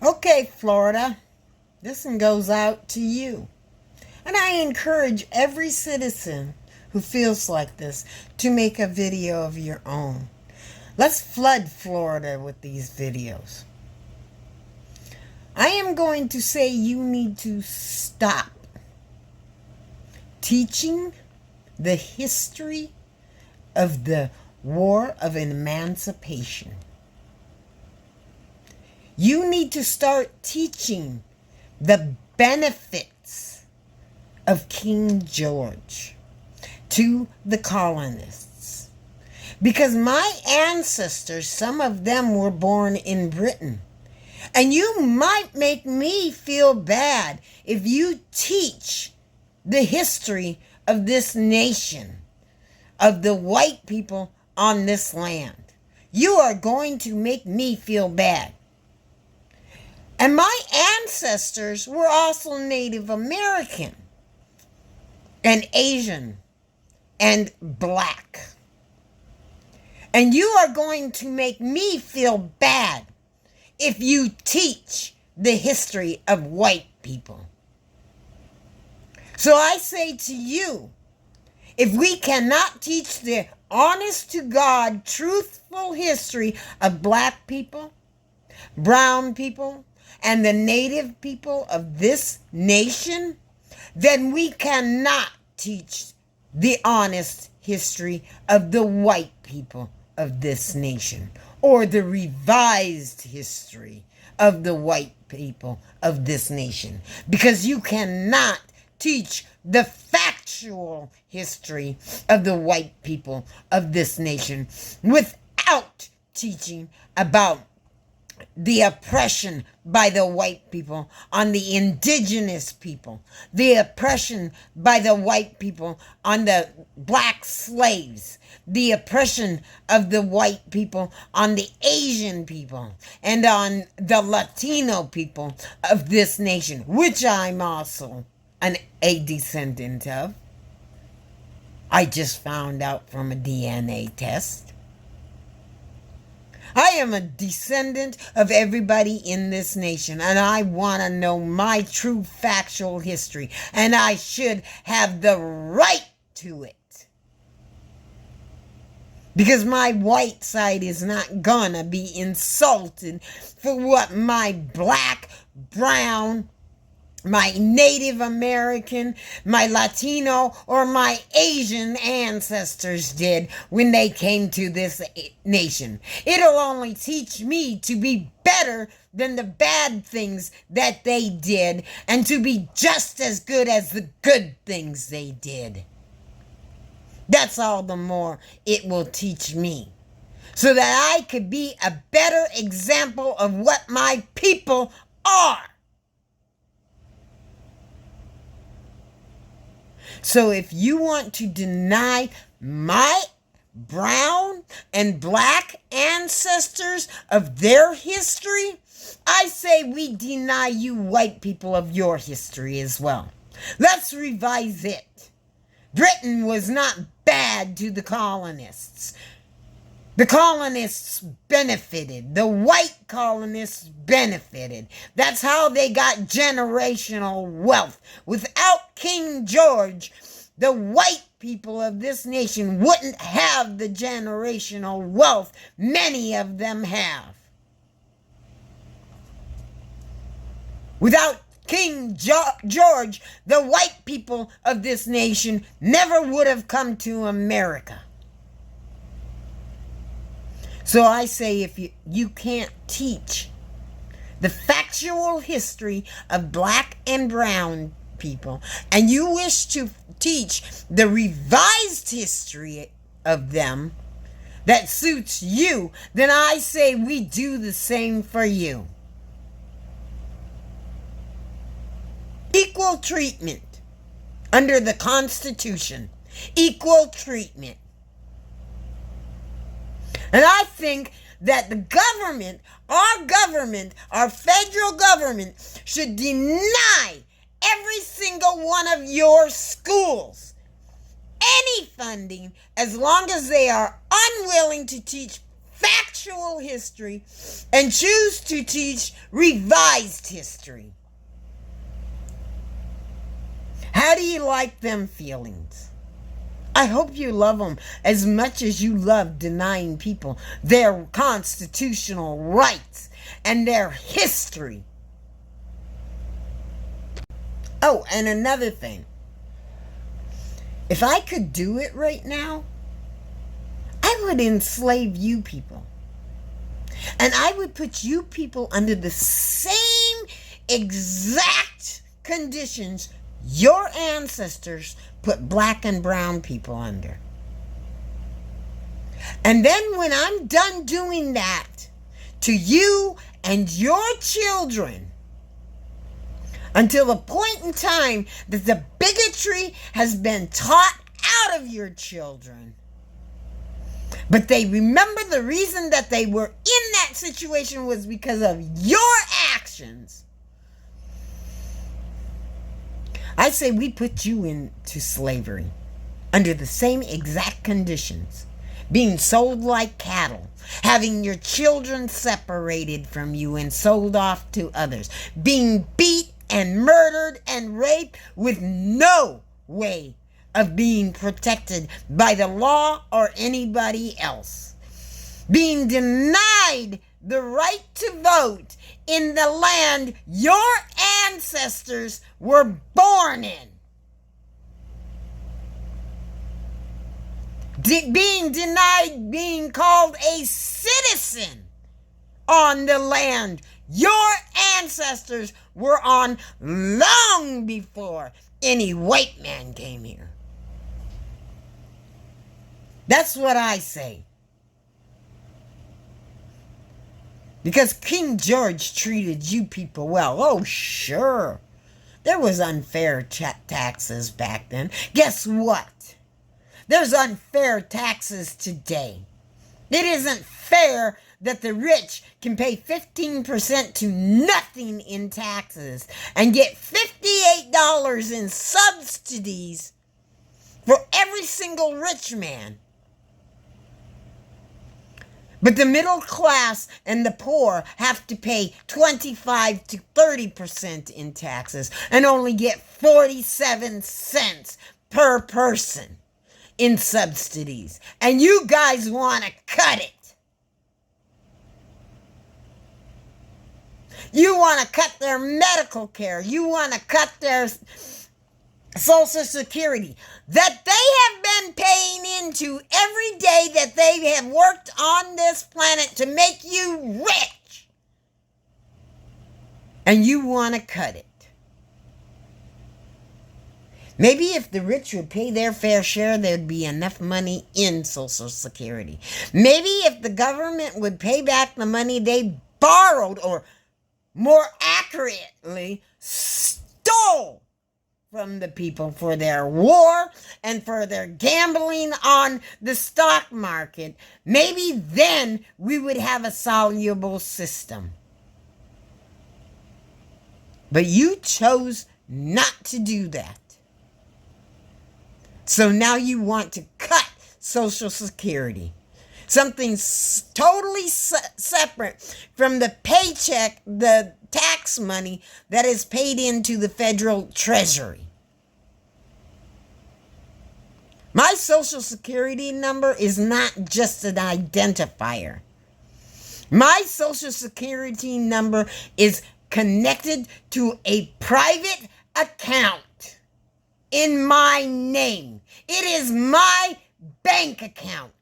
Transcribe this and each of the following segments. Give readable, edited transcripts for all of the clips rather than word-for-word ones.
Okay, Florida, this one goes out to you. And I encourage every citizen who feels like this to make a video of your own. Let's flood Florida with these videos. I am going to say you need to stop teaching the history of the War of Emancipation. You need to start teaching the benefits of King George to the colonists. Because my ancestors, some of them were born in Britain. And you might make me feel bad if you teach the history of this nation, of the white people on this land. You are going to make me feel bad. And my ancestors were also Native American and Asian and black. And you are going to make me feel bad if you teach the history of white people. So I say to you, if we cannot teach the honest to God, truthful history of black people, brown people, and the native people of this nation, then we cannot teach the honest history of the white people of this nation, or the revised history of the white people of this nation, because you cannot teach the factual history of the white people of this nation without teaching about the oppression by the white people on the indigenous people, the oppression by the white people on the black slaves, the oppression of the white people on the Asian people, and on the Latino people of this nation, which I'm also a descendant of. I just found out from a DNA test. I am a descendant of everybody in this nation, and I want to know my true factual history, and I should have the right to it. Because my white side is not gonna be insulted for what my black, brown, my Native American, my Latino, or my Asian ancestors did when they came to this nation. It'll only teach me to be better than the bad things that they did, and to be just as good as the good things they did. That's all the more it will teach me, so that I could be a better example of what my people are. So if you want to deny my brown and black ancestors of their history, I say we deny you white people of your history as well. Let's revise it. Britain was not bad to the colonists. The colonists benefited. The white colonists benefited. That's how they got generational wealth. Without King George, the white people of this nation wouldn't have the generational wealth many of them have. Without King George, the white people of this nation never would have come to America. So I say, if you can't teach the factual history of black and brown people, and you wish to teach the revised history of them that suits you, then I say we do the same for you. Equal treatment under the Constitution. Equal treatment. And I think that the government, our federal government, should deny every single one of your schools any funding as long as they are unwilling to teach factual actual history and choose to teach revised history. How do you like them feelings? I hope you love them as much as you love denying people their constitutional rights and their history. Oh, and another thing. If I could do it right now, I would enslave you people. And I would put you people under the same exact conditions your ancestors put black and brown people under. And then when I'm done doing that to you and your children, until the point in time that the bigotry has been taught out of your children, but they remember the reason that they were in that situation was because of your actions, I say we put you into slavery under the same exact conditions, being sold like cattle, having your children separated from you and sold off to others, being beat and murdered and raped with no way of being protected by the law or anybody else, being denied the right to vote in the land your ancestors were born in, being denied being called a citizen on the land your ancestors were on long before any white man came here. That's what I say. Because King George treated you people well. Oh, sure. There was unfair taxes back then. Guess what? There's unfair taxes today. It isn't fair that the rich can pay 15% to nothing in taxes and get $58 in subsidies for every single rich man. But the middle class and the poor have to pay 25 to 30% in taxes and only get 47 cents per person in subsidies. And you guys want to cut it. You want to cut their medical care. You want to cut their Social Security that they have been paying into every day that they have worked on this planet to make you rich. And you want to cut it. Maybe if the rich would pay their fair share, there'd be enough money in Social Security. Maybe if the government would pay back the money they borrowed, or more accurately, stole from the people for their war and for their gambling on the stock market, maybe then we would have a soluble system. But you chose not to do that. So now you want to cut Social Security. Something totally separate from the paycheck, the tax money that is paid into the federal treasury. My Social Security number is not just an identifier. My Social Security number is connected to a private account in my name. It is my bank account.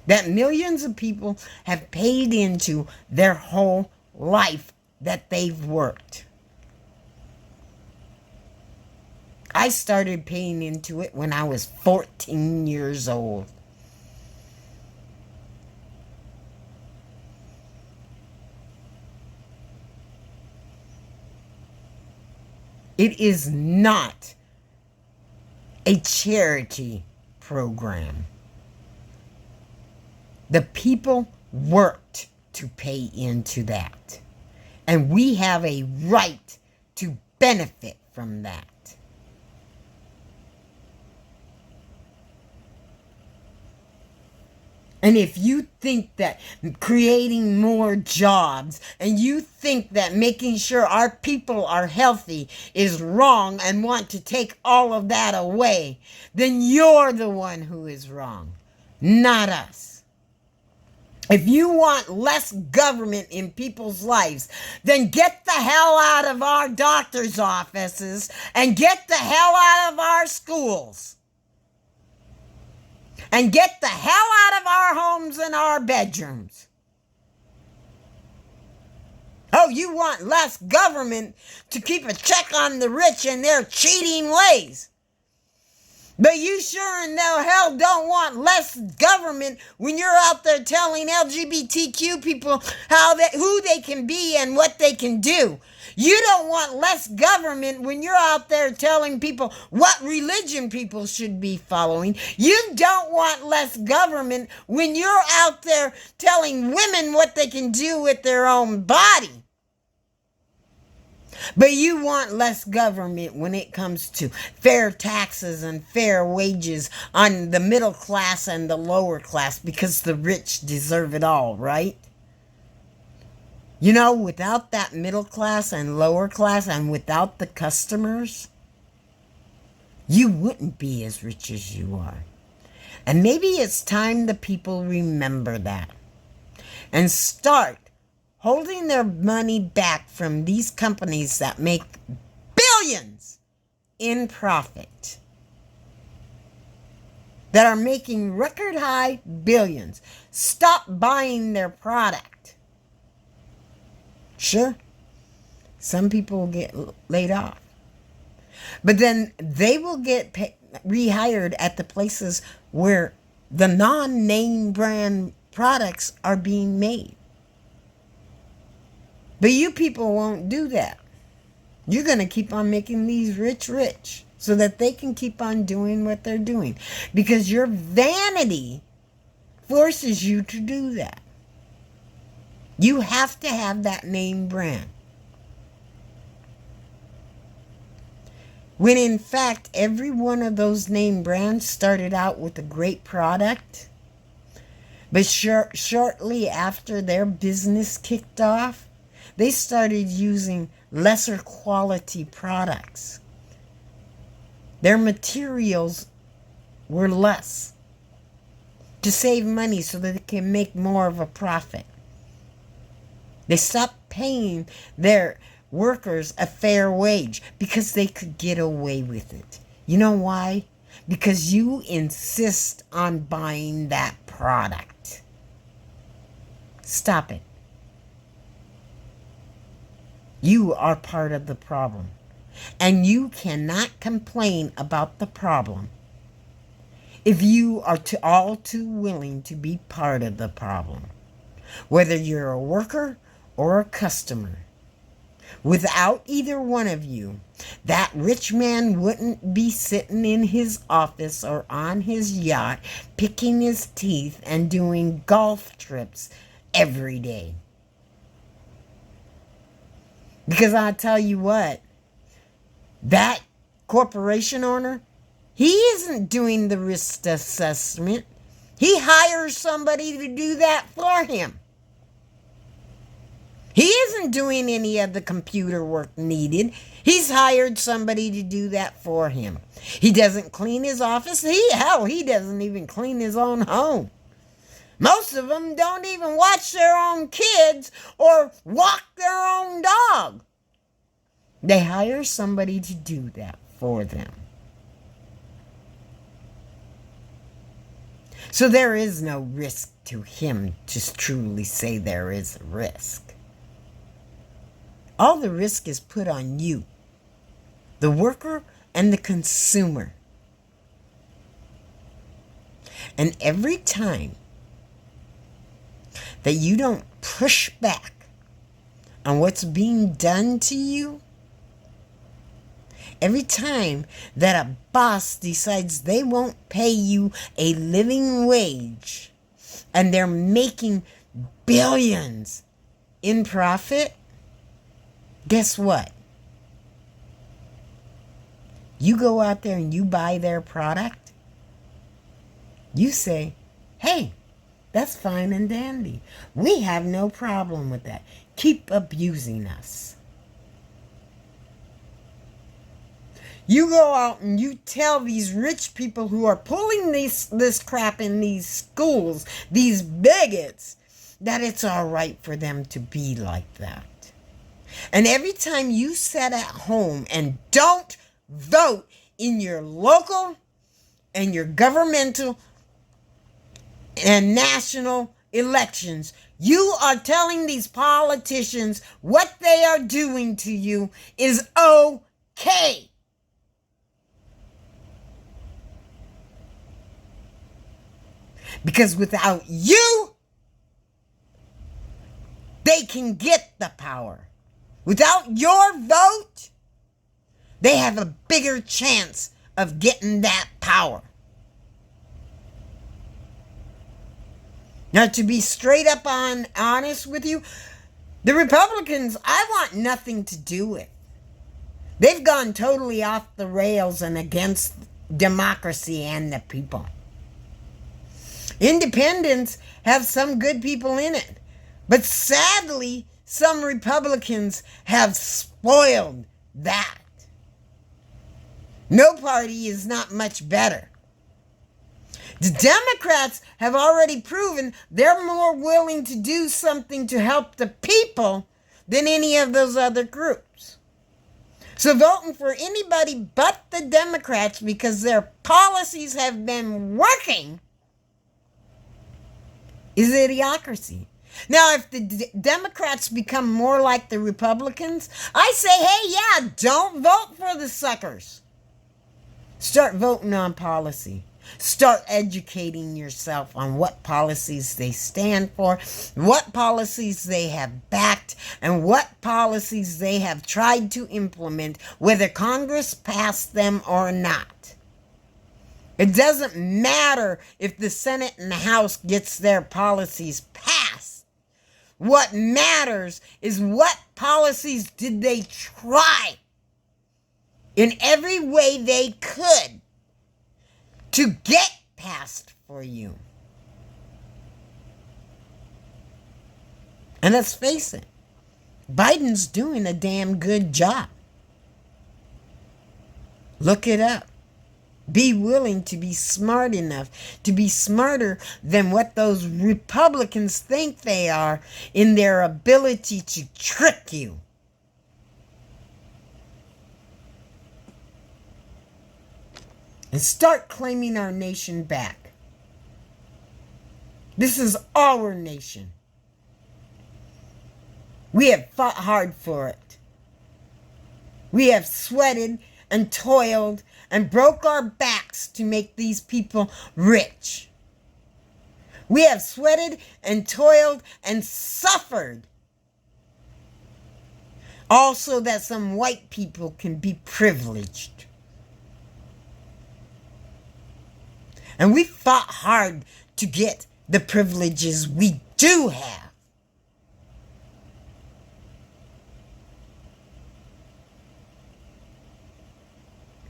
That millions of people have paid into their whole life that they've worked. I started paying into it when I was 14 years old. It is not a charity program. The people worked to pay into that. And we have a right to benefit from that. And if you think that creating more jobs and you think that making sure our people are healthy is wrong and want to take all of that away, then you're the one who is wrong, not us. If you want less government in people's lives, then get the hell out of our doctor's offices and get the hell out of our schools. And get the hell out of our homes and our bedrooms. Oh, you want less government to keep a check on the rich and their cheating ways. But you sure in the hell don't want less government when you're out there telling LGBTQ people who they can be and what they can do. You don't want less government when you're out there telling people what religion people should be following. You don't want less government when you're out there telling women what they can do with their own body. But you want less government when it comes to fair taxes and fair wages on the middle class and the lower class, because the rich deserve it all, right? You know, without that middle class and lower class and without the customers, you wouldn't be as rich as you are. And maybe it's time the people remember that and start holding their money back from these companies that make billions in profit, that are making record high billions. Stop buying their product. Sure, some people will get laid off, but then they will get rehired at the places where the non-name brand products are being made. But you people won't do that. You're going to keep on making these rich so that they can keep on doing what they're doing, because your vanity forces you to do that. You have to have that name brand. When in fact, every one of those name brands started out with a great product, but shortly after their business kicked off, they started using lesser quality products. Their materials were less to save money so that they can make more of a profit. They stopped paying their workers a fair wage because they could get away with it. You know why? Because you insist on buying that product. Stop it. You are part of the problem. And you cannot complain about the problem if you are all too willing to be part of the problem. Whether you're a worker or a customer. Without either one of you, that rich man wouldn't be sitting in his office or on his yacht, picking his teeth and doing golf trips every day. Because I'll tell you what, that corporation owner, he isn't doing the risk assessment. He hires somebody to do that for him. He isn't doing any of the computer work needed. He's hired somebody to do that for him. He doesn't clean his office. He doesn't even clean his own home. Most of them don't even watch their own kids or walk their own dog. They hire somebody to do that for them. So there is no risk to him to truly say there is a risk. All the risk is put on you, the worker and the consumer. And every time that you don't push back on what's being done to you, every time that a boss decides they won't pay you a living wage and they're making billions in profit, guess what? You go out there and you buy their product. You say, hey, That's fine and dandy. We have no problem with that. Keep abusing us. You go out and you tell these rich people who are pulling this crap in these schools, these bigots, that it's all right for them to be like that. And every time you sit at home and don't vote in your local and your governmental and national elections, you are telling these politicians what they are doing to you is okay. Because without you, they can get the power. Without your vote, they have a bigger chance of getting that power. Now, to be straight up honest with you, the Republicans, I want nothing to do with. They've gone totally off the rails and against democracy and the people. Independents have some good people in it. But sadly, some Republicans have spoiled that. No party is not much better. The Democrats have already proven they're more willing to do something to help the people than any of those other groups. So voting for anybody but the Democrats because their policies have been working is idiocracy. Now, if the Democrats become more like the Republicans, I say, hey, yeah, don't vote for the suckers. Start voting on policy. Start educating yourself on what policies they stand for, what policies they have backed, and what policies they have tried to implement, whether Congress passed them or not. It doesn't matter if the Senate and the House gets their policies passed. What matters is what policies did they try in every way they could to get passed for you. And let's face it, Biden's doing a damn good job. Look it up. Be willing to be smart enough, to be smarter than what those Republicans think they are in their ability to trick you. And start claiming our nation back. This is our nation. We have fought hard for it. We have sweated and toiled and broke our backs to make these people rich. We have sweated and toiled and suffered also that some white people can be privileged. And we fought hard to get the privileges we do have.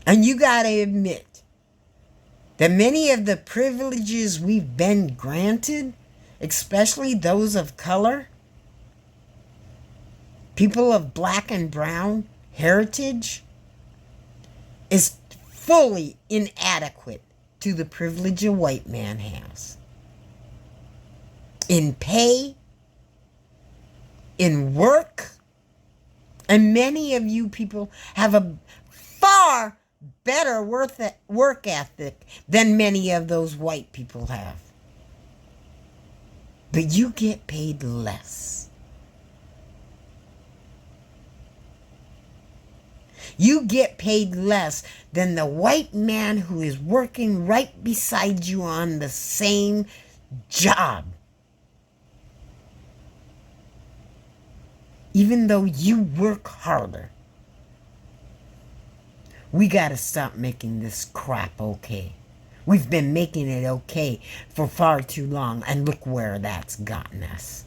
And you got to admit that many of the privileges we've been granted, especially those of color, people of black and brown heritage, is fully inadequate to the privilege a white man has. In pay, in work, and many of you people have a far better work ethic than many of those white people have. But you get paid less. You get paid less than the white man who is working right beside you on the same job. Even though you work harder. We got to stop making this crap okay. We've been making it okay for far too long, and look where that's gotten us.